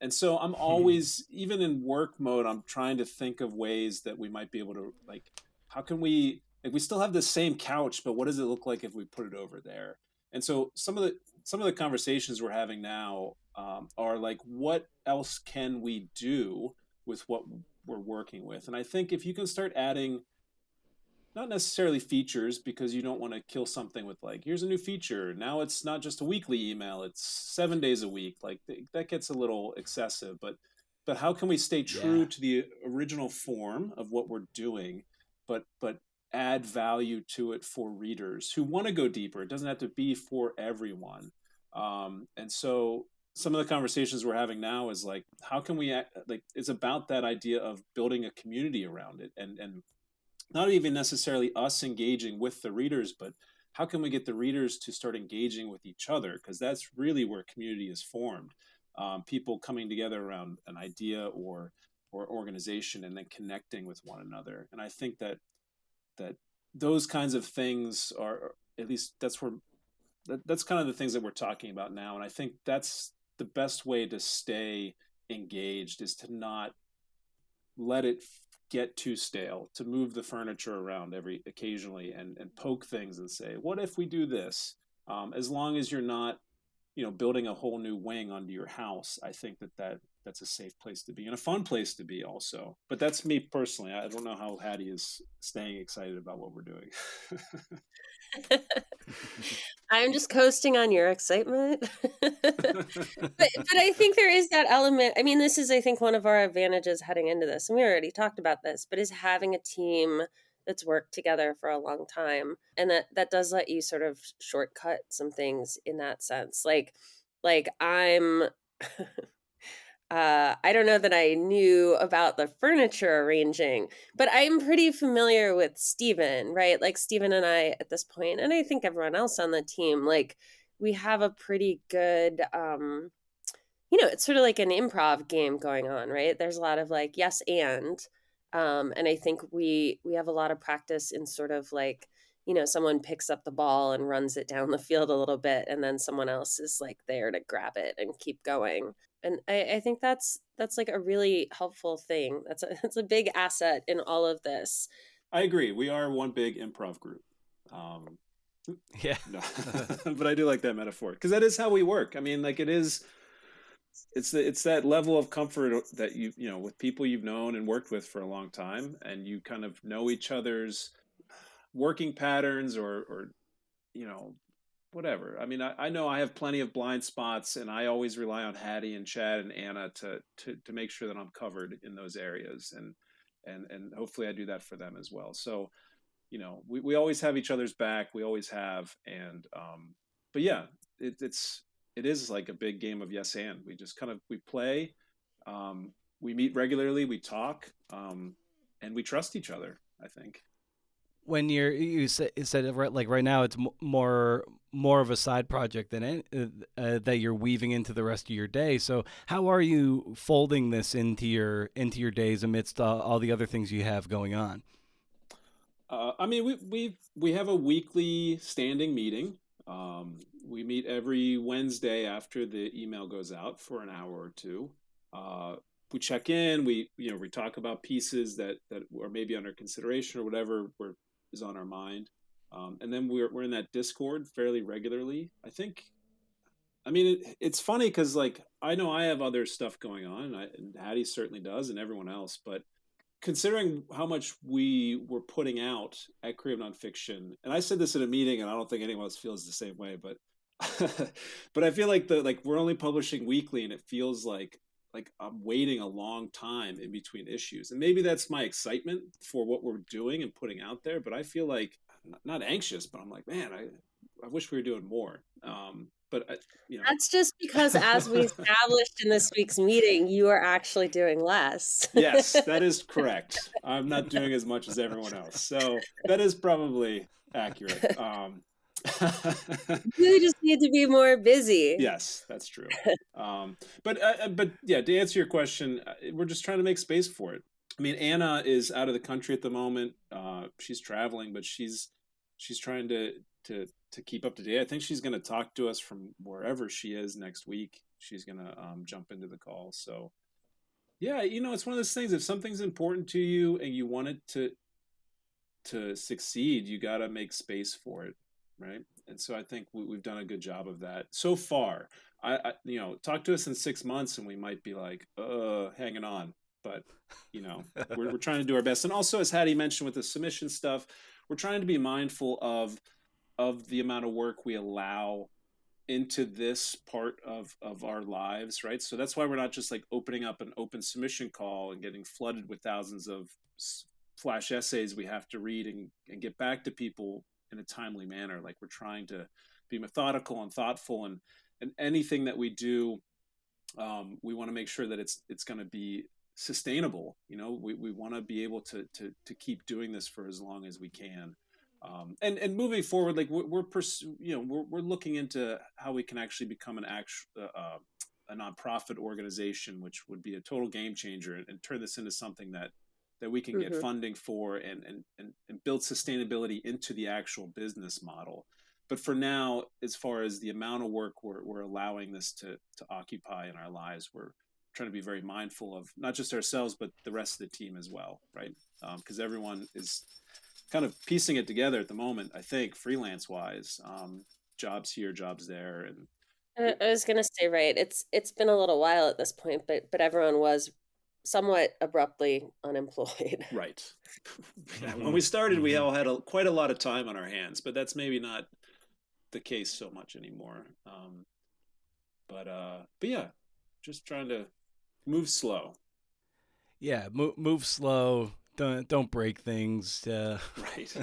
And so I'm always, even in work mode, I'm trying to think of ways that we might be able to, like, how can we, like, we still have the same couch, but what does it look like if we put it over there? And so some of the conversations we're having now, are like, what else can we do with what we're working with? And I think if you can start adding, not necessarily features, because you don't want to kill something with like, here's a new feature, now it's not just a weekly email, it's 7 days a week, like that gets a little excessive. But how can we stay true Yeah. to the original form of what we're doing, but add value to it for readers who want to go deeper? It doesn't have to be for everyone. And so some of the conversations we're having now is like, how can we like, it's about that idea of building a community around it, and not even necessarily us engaging with the readers, but how can we get the readers to start engaging with each other? Because that's really where community is formed. People coming together around an idea or organization, and then connecting with one another. And I think that those kinds of things are, at least that's kind of the things that we're talking about now. And I think that's the best way to stay engaged, is to not let it get too stale, to move the furniture around every occasionally, and poke things and say, what if we do this? As long as you're not, building a whole new wing onto your house, I think that's a safe place to be, and a fun place to be also. But that's me personally. I don't know how Hattie is staying excited about what we're doing. I'm just coasting on your excitement. But I think there is that element. I mean, this is, I think, one of our advantages heading into this, and we already talked about this, but is having a team that's worked together for a long time, and that does let you sort of shortcut some things in that sense. Like I'm I don't know that I knew about the furniture arranging, but I'm pretty familiar with Steven, right? Like Steven and I at this point, and I think everyone else on the team, like we have a pretty good it's sort of like an improv game going on, right? There's a lot of like yes and I think we have a lot of practice in sort of like someone picks up the ball and runs it down the field a little bit, and then someone else is like there to grab it and keep going. And I think that's like a really helpful thing. That's a big asset in all of this. I agree. We are one big improv group. Um, Yeah. no, but I do like that metaphor, because that is how we work. I mean, like, it's that level of comfort that with people you've known and worked with for a long time, and you kind of know each other's working patterns, or you know whatever. I mean, I know I have plenty of blind spots, and I always rely on Hattie and Chad and Anna to make sure that I'm covered in those areas, and hopefully I do that for them as well. So we always have each other's back. We always have. And but yeah, it is like a big game of yes and. We just kind of, we play, we meet regularly, we talk, and we trust each other, I think. When you said like right now it's more of a side project than that you're weaving into the rest of your day. So how are you folding this into your days amidst all the other things you have going on? I mean, we have a weekly standing meeting. We meet every Wednesday after the email goes out for an hour or two. We check in, we talk about pieces that are maybe under consideration or whatever is on our mind. And then we're in that Discord fairly regularly. I mean, it's funny because like I know I have other stuff going on, and Hattie certainly does, and everyone else. But considering how much we were putting out at Creative Nonfiction, and I said this in a meeting, and I don't think anyone else feels the same way, but but I feel like we're only publishing weekly, and it feels like I'm waiting a long time in between issues, and maybe that's my excitement for what we're doing and putting out there. But I feel like not anxious, but I'm like, man, I wish we were doing more. But That's just because, as we established in this week's meeting, you are actually doing less. Yes, that is correct. I'm not doing as much as everyone else, so that is probably accurate. You just need to be more busy. Yes, that's true. But yeah, to answer your question, we're just trying to make space for it. I mean, Anna is out of the country at the moment. She's traveling, but she's trying to keep up to date. I think she's going to talk to us from wherever she is next week. She's going to jump into the call. So yeah, it's one of those things. If something's important to you and you want it to succeed, you got to make space for it, right? And so I think we've done a good job of that so far. I talk to us in 6 months and we might be like, hanging on. But we're trying to do our best. And also, as Hattie mentioned with the submission stuff, we're trying to be mindful of the amount of work we allow into this part of our lives, right? So that's why we're not just like opening up an open submission call and getting flooded with thousands of flash essays we have to read and get back to people in a timely manner. Like, we're trying to be methodical and thoughtful, and anything that we do, we want to make sure that it's going to be sustainable. We want to be able to keep doing this for as long as we can. And moving forward, like we're looking into how we can actually become a nonprofit organization, which would be a total game changer, and turn this into something that we can get funding for and build sustainability into the actual business model. But for now, as far as the amount of work we're allowing this to occupy in our lives, we're trying to be very mindful of not just ourselves, but the rest of the team as well, right? Because everyone is kind of piecing it together at the moment, I think, freelance wise, jobs here, jobs there. And I was going to say, right, it's been a little while at this point, but everyone was somewhat abruptly unemployed. Right. Yeah, when we started, we all had quite a lot of time on our hands, but that's maybe not the case so much anymore. But yeah, just trying to move slow. Yeah, move slow. Don't break things. Right.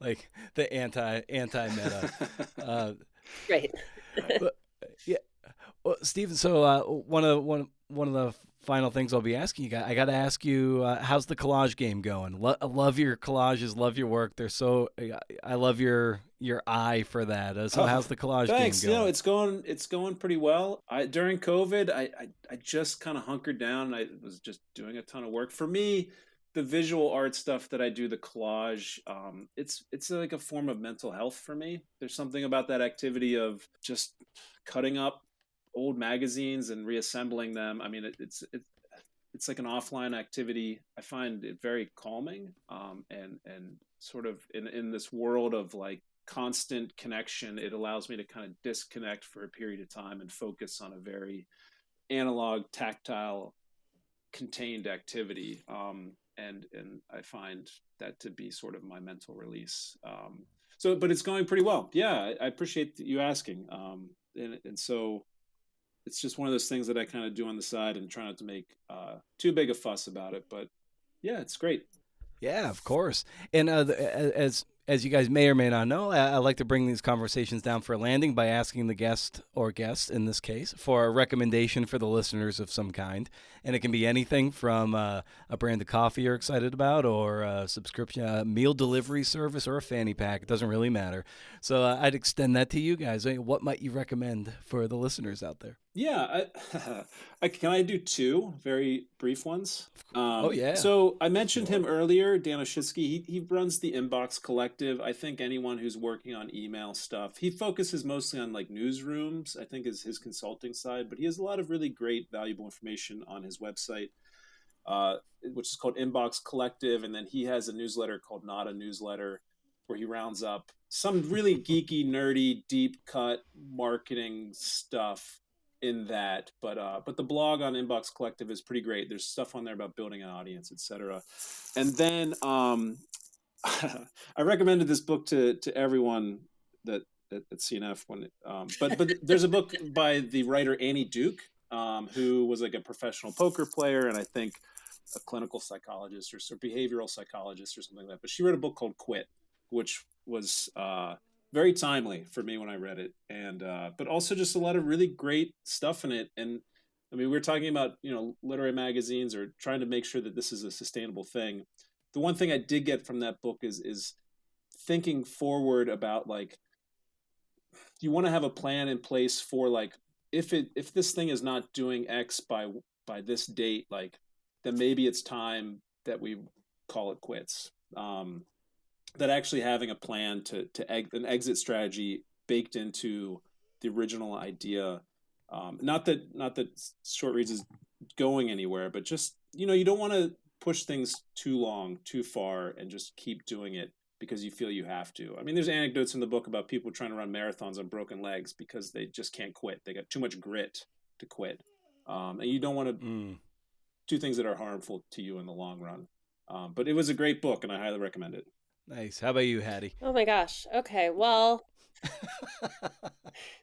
Like the anti meta. Right. But, yeah. Well, Stephen. So one of the final things I'll be asking you guys, I got to ask you, how's the collage game going? I love your collages, love your work. I love your eye for that. So how's the collage game going? It's going pretty well. During COVID, I just kind of hunkered down. I was just doing a ton of work. For me, the visual art stuff that I do, the collage, it's like a form of mental health for me. There's something about that activity of just cutting up old magazines and reassembling them. I mean, it's like an offline activity. I find it very calming, and sort of in this world of like constant connection, it allows me to kind of disconnect for a period of time and focus on a very analog, tactile, contained activity. And I find that to be sort of my mental release. But it's going pretty well. Yeah, I appreciate you asking. And so it's just one of those things that I kind of do on the side and try not to make too big a fuss about it. But yeah, it's great. Yeah, of course. And as you guys may or may not know, I like to bring these conversations down for a landing by asking the guest or guests, in this case, for a recommendation for the listeners of some kind. And it can be anything from a brand of coffee you're excited about, or a subscription, a meal delivery service, or a fanny pack. It doesn't really matter. So I'd extend that to you guys. What might you recommend for the listeners out there? Yeah, can I do two very brief ones? Oh, yeah. So I mentioned him earlier, Dan Oshitsky. He runs the Inbox Collective. Collective. I think anyone who's working on email stuff, he focuses mostly on like newsrooms, I think is his consulting side, but he has a lot of really great, valuable information on his website, which is called Inbox Collective. And then he has a newsletter called Not a Newsletter, where he rounds up some really geeky, nerdy, deep cut marketing stuff in that. But the blog on Inbox Collective is pretty great. There's stuff on there about building an audience, etc. And then I recommended this book to everyone that at CNF but there's a book by the writer Annie Duke, who was like a professional poker player and I think a clinical psychologist or behavioral psychologist or something like that. But she wrote a book called Quit, which was very timely for me when I read it, and but also just a lot of really great stuff in it. And I mean, we're talking about literary magazines or trying to make sure that this is a sustainable thing. The one thing I did get from that book is thinking forward about like you want to have a plan in place for like if this thing is not doing X by this date, like then maybe it's time that we call it quits. That actually having a plan to an exit strategy baked into the original idea. Not that Short Reads is going anywhere, but just you don't want to push things too long, too far, and just keep doing it because you feel you have to. I mean, there's anecdotes in the book about people trying to run marathons on broken legs because they just can't quit. They got too much grit to quit, and you don't want to do things that are harmful to you in the long run. But it was a great book, and I highly recommend it. Nice. How about you, Hattie? Oh my gosh. Okay. Well,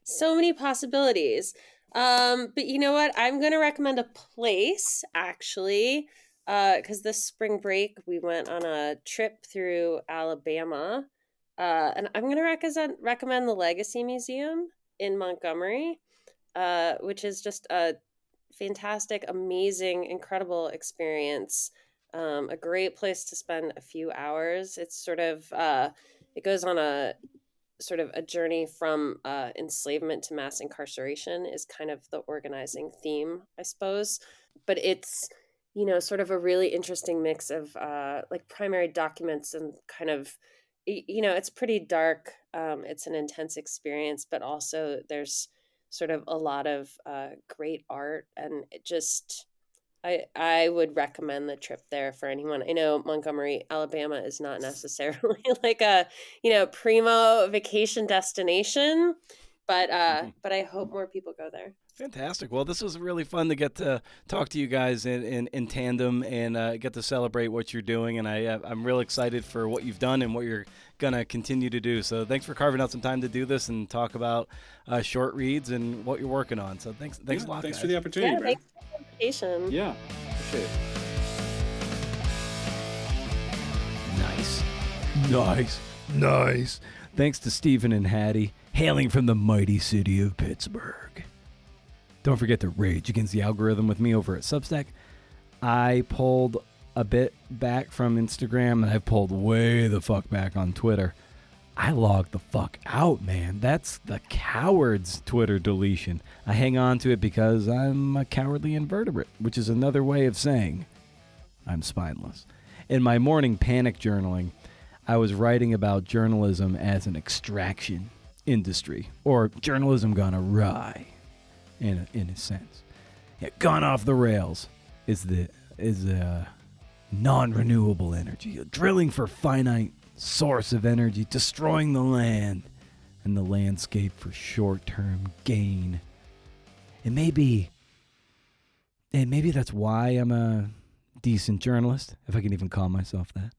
so many possibilities. But you know what? I'm going to recommend a place actually, because this spring break we went on a trip through Alabama, and I'm going to recommend the Legacy Museum in Montgomery, which is just a fantastic, amazing, incredible experience. A great place to spend a few hours. It's sort of it goes on a sort of a journey from enslavement to mass incarceration is kind of the organizing theme, I suppose. But it's sort of a really interesting mix of like primary documents and kind of it's pretty dark. It's an intense experience, but also there's sort of a lot of great art, and it just I would recommend the trip there for anyone. I know Montgomery, Alabama is not necessarily like a, primo vacation destination, but I hope more people go there. Fantastic. Well, this was really fun to get to talk to you guys in tandem and get to celebrate what you're doing. And I'm real excited for what you've done and what you're going to continue to do. So thanks for carving out some time to do this and talk about Short Reads and what you're working on. So thanks a lot, Thanks guys. for the opportunity, man. Thanks for the invitation. Yeah, appreciate it. Nice. Thanks to Stephen and Hattie, hailing from the mighty city of Pittsburgh. Don't forget to rage against the algorithm with me over at Substack. I pulled a bit back from Instagram, and I've pulled way the fuck back on Twitter. I logged the fuck out, man. That's the coward's Twitter deletion. I hang on to it because I'm a cowardly invertebrate, which is another way of saying I'm spineless. In my morning panic journaling, I was writing about journalism as an extraction industry, or journalism gone awry, in a sense. Yeah, gone off the rails is a non-renewable energy, drilling for finite source of energy, destroying the land and the landscape for short-term gain. And maybe that's why I'm a decent journalist, if I can even call myself that,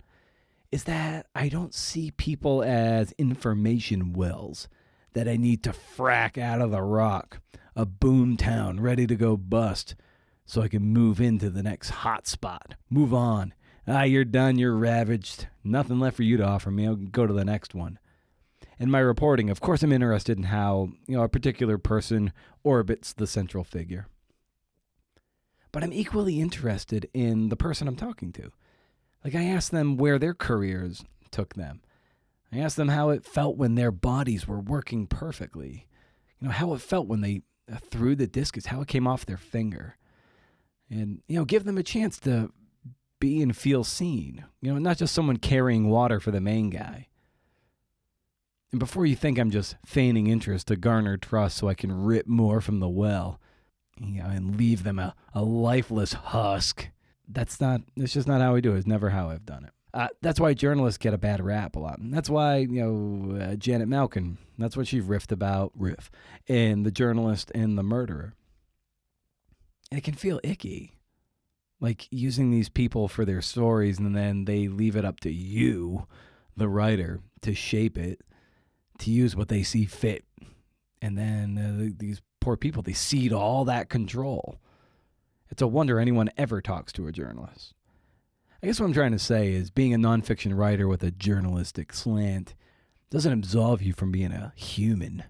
is that I don't see people as information wells that I need to frack out of the rock, a boom town ready to go bust so I can move into the next hot spot. Move on. You're done. You're ravaged. Nothing left for you to offer me. I'll go to the next one. In my reporting, of course, I'm interested in how a particular person orbits the central figure. But I'm equally interested in the person I'm talking to. Like, I ask them where their careers took them. I ask them how it felt when their bodies were working perfectly. How it felt when they threw the discus, how it came off their finger. And, give them a chance to be and feel seen. Not just someone carrying water for the main guy. And before you think I'm just feigning interest to garner trust so I can rip more from the well, and leave them a lifeless husk, that's just not how we do it. It's never how I've done it. That's why journalists get a bad rap a lot. And that's why, Janet Malkin, that's what she riffed about, in The Journalist and the Murderer. And it can feel icky. Like using these people for their stories and then they leave it up to you, the writer, to shape it, to use what they see fit. And then these poor people, they cede all that control. It's a wonder anyone ever talks to a journalist. I guess what I'm trying to say is being a nonfiction writer with a journalistic slant doesn't absolve you from being a human,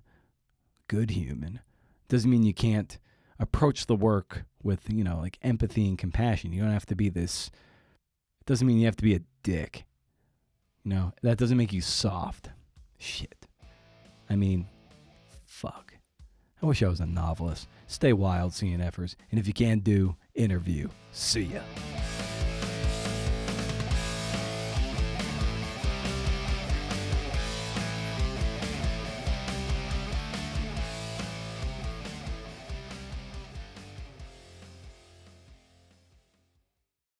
good human. Doesn't mean you can't approach the work with, like empathy and compassion. You don't have to be this. It doesn't mean you have to be a dick. That doesn't make you soft. Shit. I mean, fuck. I wish I was a novelist. Stay wild, CNFers. And if you can't do, interview. See ya.